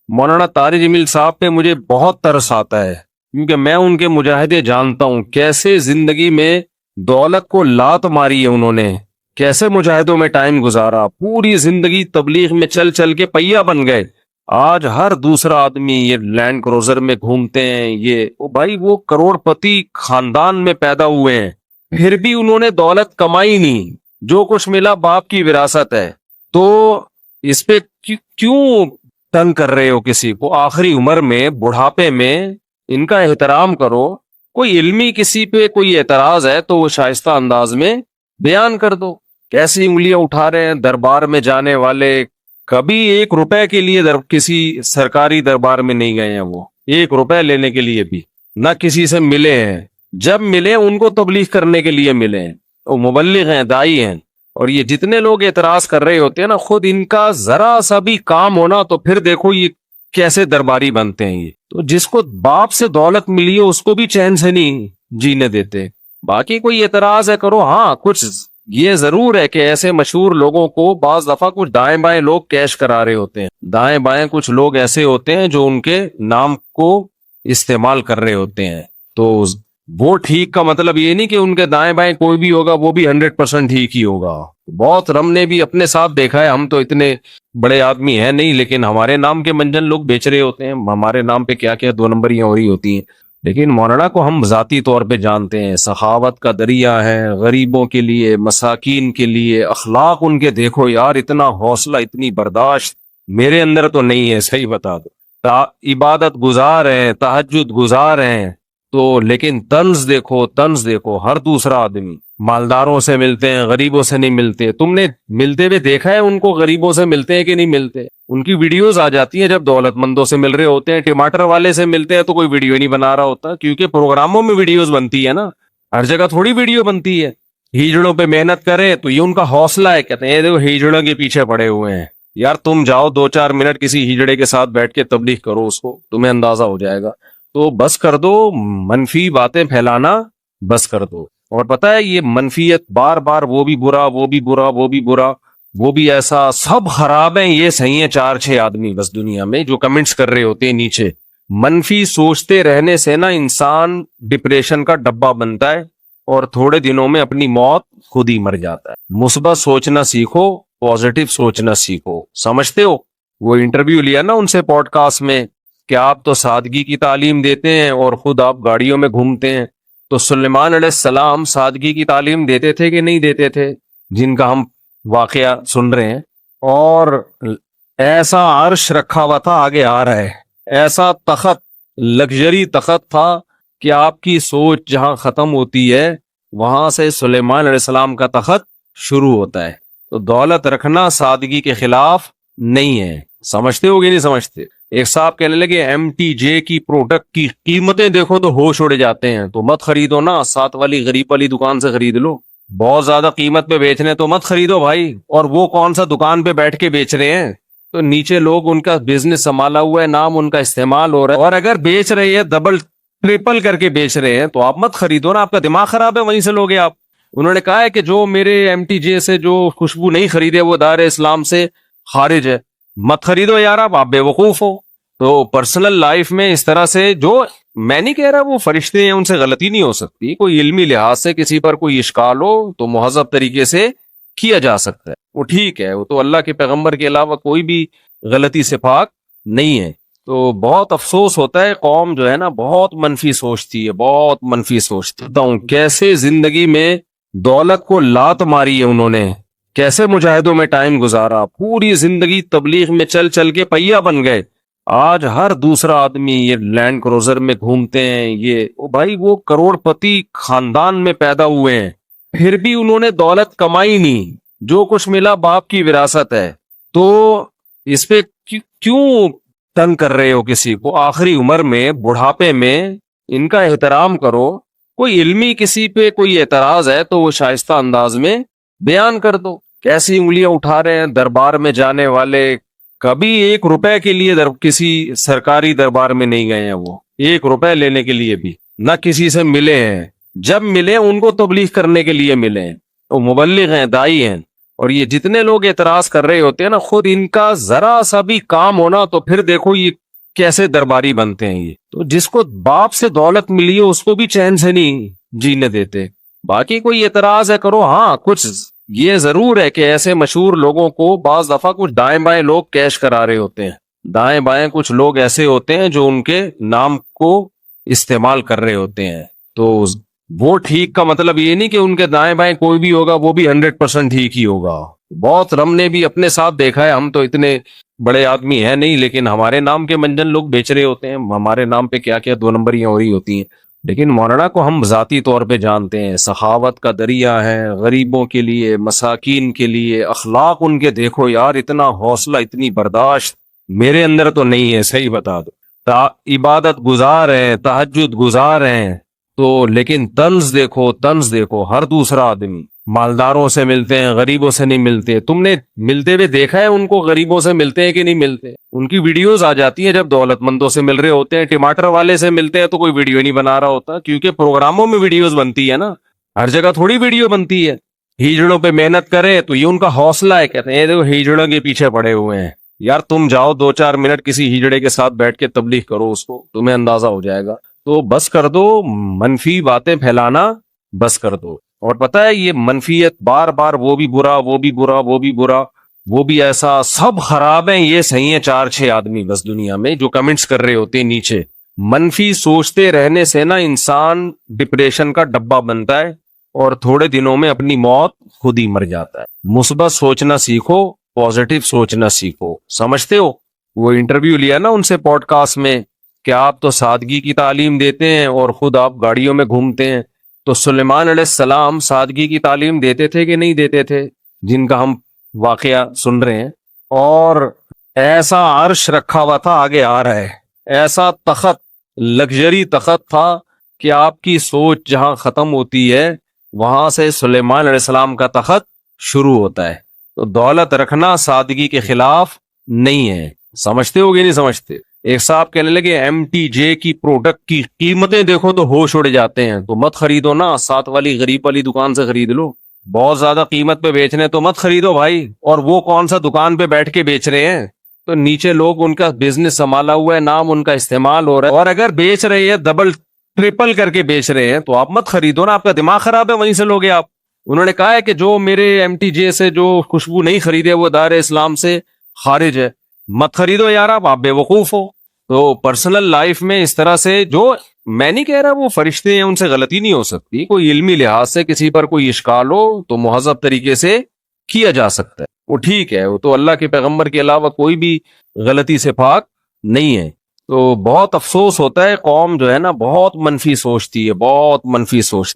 مولانا طارق جمیل صاحب پہ مجھے بہت ترس آتا ہے، کیونکہ میں ان کے مجاہدے جانتا ہوں، کیسے زندگی میں دولت کو لات ماری ہے انہوں نے، کیسے مجاہدوں میں ٹائم گزارا، پوری زندگی تبلیغ میں چل چل کے پہیا بن گئے۔ آج ہر دوسرا آدمی یہ لینڈ کروزر میں گھومتے ہیں، یہ بھائی وہ کروڑ پتی خاندان میں پیدا ہوئے ہیں، پھر بھی انہوں نے دولت کمائی نہیں، جو کچھ ملا باپ کی وراثت ہے۔ تو اس پہ کیوں تنگ کر رہے ہو کسی کو؟ آخری عمر میں، بڑھاپے میں ان کا احترام کرو۔ کوئی علمی کسی پہ کوئی اعتراض ہے تو وہ شائستہ انداز میں بیان کر دو۔ کیسی انگلیاں اٹھا رہے ہیں دربار میں جانے والے، کبھی 1 روپے کے لیے کسی سرکاری دربار میں نہیں گئے ہیں، وہ 1 روپے لینے کے لیے بھی نہ کسی سے ملے ہیں، جب ملے ان کو تبلیغ کرنے کے لیے ملے ہیں، وہ مبلغ ہیں، دائی ہیں۔ اور یہ جتنے لوگ اعتراض کر رہے ہوتے ہیں نا، خود ان کا ذرا سا بھی کام ہونا تو پھر دیکھو یہ کیسے درباری بنتے ہیں۔ یہ تو جس کو باپ سے دولت ملی ہے اس کو بھی چین سے نہیں جینے دیتے۔ باقی کوئی اعتراض ہے کرو، ہاں کچھ یہ ضرور ہے کہ ایسے مشہور لوگوں کو بعض دفعہ کچھ دائیں بائیں لوگ کیش کرا رہے ہوتے ہیں، دائیں بائیں کچھ لوگ ایسے ہوتے ہیں جو ان کے نام کو استعمال کر رہے ہوتے ہیں، تو وہ ٹھیک کا مطلب یہ نہیں کہ ان کے دائیں بائیں کوئی بھی ہوگا وہ بھی 100% ٹھیک ہی ہوگا۔ بہت رم نے بھی اپنے ساتھ دیکھا ہے، ہم تو اتنے بڑے آدمی ہیں نہیں، لیکن ہمارے نام کے منجن لوگ بیچ رہے ہوتے ہیں، ہمارے نام پہ کیا کیا 2 نمبریاں ہو رہی ہوتی ہیں۔ لیکن مولانا کو ہم ذاتی طور پہ جانتے ہیں، سخاوت کا دریا ہے، غریبوں کے لیے، مساکین کے لیے، اخلاق ان کے دیکھو یار، اتنا حوصلہ، اتنی برداشت میرے اندر تو نہیں ہے، صحیح بتا دو۔ عبادت گزار ہیں، تہجد گزار ہیں، تو لیکن طنز دیکھو، طنز دیکھو، ہر دوسرا آدمی مالداروں سے ملتے ہیں، غریبوں سے نہیں ملتے۔ تم نے ملتے ہوئے دیکھا ہے ان کو؟ غریبوں سے ملتے ہیں کہ نہیں ملتے؟ ان کی ویڈیوز آ جاتی ہیں جب دولت مندوں سے مل رہے ہوتے ہیں، ٹماٹر والے سے ملتے ہیں تو کوئی ویڈیو نہیں بنا رہا ہوتا، کیونکہ پروگراموں میں ویڈیوز بنتی ہے نا، ہر جگہ تھوڑی ویڈیو بنتی ہے۔ ہیجڑوں پہ محنت کرے تو یہ ان کا حوصلہ ہے، کہتے ہیں دیکھو ہیجڑوں کے پیچھے پڑے ہوئے ہیں۔ یار تم جاؤ 2-4 منٹ کسی ہیجڑے کے ساتھ بیٹھ کے تبلیغ کرو، اس کو تمہیں اندازہ ہو جائے گا۔ تو بس کر دو منفی باتیں پھیلانا، بس کر دو۔ اور پتہ ہے یہ منفیت بار بار، وہ بھی برا، وہ بھی برا، وہ بھی برا، وہ بھی ایسا، سب خراب ہیں، یہ صحیح ہیں 4-6 آدمی بس دنیا میں جو کمنٹس کر رہے ہوتے ہیں نیچے۔ منفی سوچتے رہنے سے نا انسان ڈپریشن کا ڈبہ بنتا ہے اور تھوڑے دنوں میں اپنی موت خود ہی مر جاتا ہے۔ مثبت سوچنا سیکھو، پازیٹیو سوچنا سیکھو، سمجھتے ہو؟ وہ انٹرویو لیا نا ان سے پوڈ کاسٹ میں کہ آپ تو سادگی کی تعلیم دیتے ہیں اور خود آپ گاڑیوں میں گھومتے ہیں، تو سلیمان علیہ السلام سادگی کی تعلیم دیتے تھے کہ نہیں دیتے تھے، جن کا ہم واقعہ سن رہے ہیں؟ اور ایسا عرش رکھا ہوا تھا، آگے آ رہا ہے، ایسا تخت، لگژری تخت تھا کہ آپ کی سوچ جہاں ختم ہوتی ہے وہاں سے سلیمان علیہ السلام کا تخت شروع ہوتا ہے۔ تو دولت رکھنا سادگی کے خلاف نہیں ہے، سمجھتے ہو کہ نہیں سمجھتے؟ ایک صاحب کہنے لگے MTJ کی پروڈکٹ کی قیمتیں دیکھو تو ہوش اڑ جاتے ہیں، تو مت خریدو نا، ساتھ والی غریب والی دکان سے خرید لو، بہت زیادہ قیمت پہ بیچ رہے ہیں تو مت خریدو بھائی۔ اور وہ کون سا دکان پہ بیٹھ کے بیچ رہے ہیں، تو نیچے لوگ ان کا بزنس سنبھالا ہوا ہے، نام ان کا استعمال ہو رہا ہے، اور اگر بیچ رہے ہیں ڈبل ٹرپل کر کے بیچ رہے ہیں تو آپ مت خریدو نا، آپ کا دماغ خراب ہے، وہیں سے لوگے آپ۔ انہوں نے کہا ہے کہ جو میرے MTJ سے جو خوشبو نہیں خریدے وہ دار اسلام سے خارج ہے، مت خریدو یار، آپ بے وقوف ہو۔ تو پرسنل لائف میں اس طرح سے، جو میں نہیں کہہ رہا وہ فرشتے ہیں ان سے غلطی نہیں ہو سکتی، کوئی علمی لحاظ سے کسی پر کوئی اشکال ہو تو مہذب طریقے سے کیا جا سکتا ہے، وہ ٹھیک ہے، وہ تو اللہ کے پیغمبر کے علاوہ کوئی بھی غلطی سے پاک نہیں ہے۔ تو بہت افسوس ہوتا ہے، قوم جو ہے نا بہت منفی سوچتی ہے، بہت منفی سوچتی ہے۔ کیسے زندگی میں دولت کو لات ماری ہے انہوں نے، کیسے مجاہدوں میں ٹائم گزارا، پوری زندگی تبلیغ میں چل چل کے پہیا بن گئے۔ آج ہر دوسرا آدمی یہ لینڈ کروزر میں گھومتے ہیں، یہ بھائی وہ کروڑ پتی خاندان میں پیدا ہوئے ہیں، پھر بھی انہوں نے دولت کمائی نہیں، جو کچھ ملا باپ کی وراثت ہے۔ تو اس پہ کیوں تنگ کر رہے ہو کسی کو؟ آخری عمر میں، بڑھاپے میں ان کا احترام کرو۔ کوئی علمی کسی پہ کوئی اعتراض ہے تو وہ شائستہ انداز میں بیان کر دو۔ کیسی انگلیاں اٹھا رہے ہیں دربار میں جانے والے، کبھی 1 روپے کے لیے کسی سرکاری دربار میں نہیں گئے ہیں، وہ 1 روپے لینے کے لیے بھی نہ کسی سے ملے ہیں، جب ملے ان کو تبلیغ کرنے کے لیے ملے ہیں، وہ مبلغ ہیں، دائی ہیں۔ اور یہ جتنے لوگ اعتراض کر رہے ہوتے ہیں نا، خود ان کا ذرا سا بھی کام ہونا تو پھر دیکھو یہ کیسے درباری بنتے ہیں۔ یہ تو جس کو باپ سے دولت ملی ہے اس کو بھی چین سے نہیں جینے دیتے۔ باقی کوئی اعتراض ہے کرو، ہاں کچھ یہ ضرور ہے کہ ایسے مشہور لوگوں کو بعض دفعہ کچھ دائیں بائیں لوگ کیش کرا رہے ہوتے ہیں، دائیں بائیں کچھ لوگ ایسے ہوتے ہیں جو ان کے نام کو استعمال کر رہے ہوتے ہیں، تو وہ ٹھیک کا مطلب یہ نہیں کہ ان کے دائیں بائیں کوئی بھی ہوگا وہ بھی 100% ٹھیک ہی ہوگا۔ بہت ہم نے بھی اپنے ساتھ دیکھا ہے، ہم تو اتنے بڑے آدمی ہیں نہیں، لیکن ہمارے نام کے منجن لوگ بیچ رہے ہوتے ہیں، ہمارے نام پہ کیا کیا 2 نمبریاں ہو رہی ہوتی ہیں۔ لیکن مولانا کو ہم ذاتی طور پہ جانتے ہیں، سخاوت کا دریا ہے، غریبوں کے لیے، مساکین کے لیے، اخلاق ان کے دیکھو یار، اتنا حوصلہ، اتنی برداشت میرے اندر تو نہیں ہے، صحیح بتا دو۔ عبادت گزار ہیں، تہجد گزار ہیں، تو لیکن طنز دیکھو، طنز دیکھو، ہر دوسرا آدمی مالداروں سے ملتے ہیں، غریبوں سے نہیں ملتے۔ تم نے ملتے ہوئے دیکھا ہے ان کو، غریبوں سے ملتے ہیں کہ نہیں ملتے؟ ان کی ویڈیوز آ جاتی ہیں جب دولت مندوں سے مل رہے ہوتے ہیں، ٹماٹر والے سے ملتے ہیں تو کوئی ویڈیو نہیں بنا رہا ہوتا، کیونکہ پروگراموں میں ویڈیوز بنتی ہے نا، ہر جگہ تھوڑی ویڈیو بنتی ہے۔ ہیجڑوں پہ محنت کرے تو یہ ان کا حوصلہ ہے، کہتے ہیں دیکھو ہیجڑوں کے پیچھے پڑے ہوئے ہیں۔ یار تم جاؤ 2-4 منٹ کسی ہیجڑے کے ساتھ بیٹھ کے تبلیغ کرو، اس کو تمہیں اندازہ ہو جائے گا۔ تو بس کر دو منفی باتیں پھیلانا، بس کر دو۔ اور پتہ ہے یہ منفیت بار بار، وہ بھی برا، وہ بھی برا، وہ بھی برا، وہ بھی ایسا، سب خراب ہیں، یہ صحیح ہیں 4-6 آدمی بس دنیا میں جو کمنٹس کر رہے ہوتے ہیں نیچے۔ منفی سوچتے رہنے سے نا انسان ڈپریشن کا ڈبہ بنتا ہے اور تھوڑے دنوں میں اپنی موت خود ہی مر جاتا ہے۔ مثبت سوچنا سیکھو، پازیٹیو سوچنا سیکھو، سمجھتے ہو؟ وہ انٹرویو لیا نا ان سے پوڈ کاسٹ میں کہ آپ تو سادگی کی تعلیم دیتے ہیں اور خود آپ گاڑیوں میں گھومتے ہیں، تو سلیمان علیہ السلام سادگی کی تعلیم دیتے تھے کہ نہیں دیتے تھے، جن کا ہم واقعہ سن رہے ہیں؟ اور ایسا عرش رکھا ہوا تھا، آگے آ رہا ہے، ایسا تخت، لگژری تخت تھا کہ آپ کی سوچ جہاں ختم ہوتی ہے وہاں سے سلیمان علیہ السلام کا تخت شروع ہوتا ہے۔ تو دولت رکھنا سادگی کے خلاف نہیں ہے، سمجھتے ہو گے نہیں سمجھتے؟ ایک صاحب کہنے لگے ایم ٹی جے کی پروڈکٹ کی قیمتیں دیکھو تو ہوش اڑ جاتے ہیں، تو مت خریدو نا، ساتھ والی غریب والی دکان سے خرید لو، بہت زیادہ قیمت پہ بیچنے تو مت خریدو بھائی۔ اور وہ کون سا دکان پہ بیٹھ کے بیچ رہے ہیں، تو نیچے لوگ ان کا بزنس سنبھالا ہوا ہے، نام ان کا استعمال ہو رہا ہے، اور اگر بیچ رہے ہیں ڈبل ٹرپل کر کے بیچ رہے ہیں تو آپ مت خریدو نا، آپ کا دماغ خراب ہے، وہیں سے لوگے آپ۔ انہوں نے کہا ہے کہ جو میرے ایم ٹی جے سے جو خوشبو نہیں خریدے وہ دار اسلام سے خارج ہے، مت خریدو یار، آپ بے وقوف ہو۔ تو پرسنل لائف میں اس طرح سے، جو میں نہیں کہہ رہا وہ فرشتے ہیں ان سے غلطی نہیں ہو سکتی، کوئی علمی لحاظ سے کسی پر کوئی اشکال ہو تو مہذب طریقے سے کیا جا سکتا ہے، وہ ٹھیک ہے، وہ تو اللہ کے پیغمبر کے علاوہ کوئی بھی غلطی سے پاک نہیں ہے۔ تو بہت افسوس ہوتا ہے، قوم جو ہے نا بہت منفی سوچتی ہے، بہت منفی سوچتی ہے۔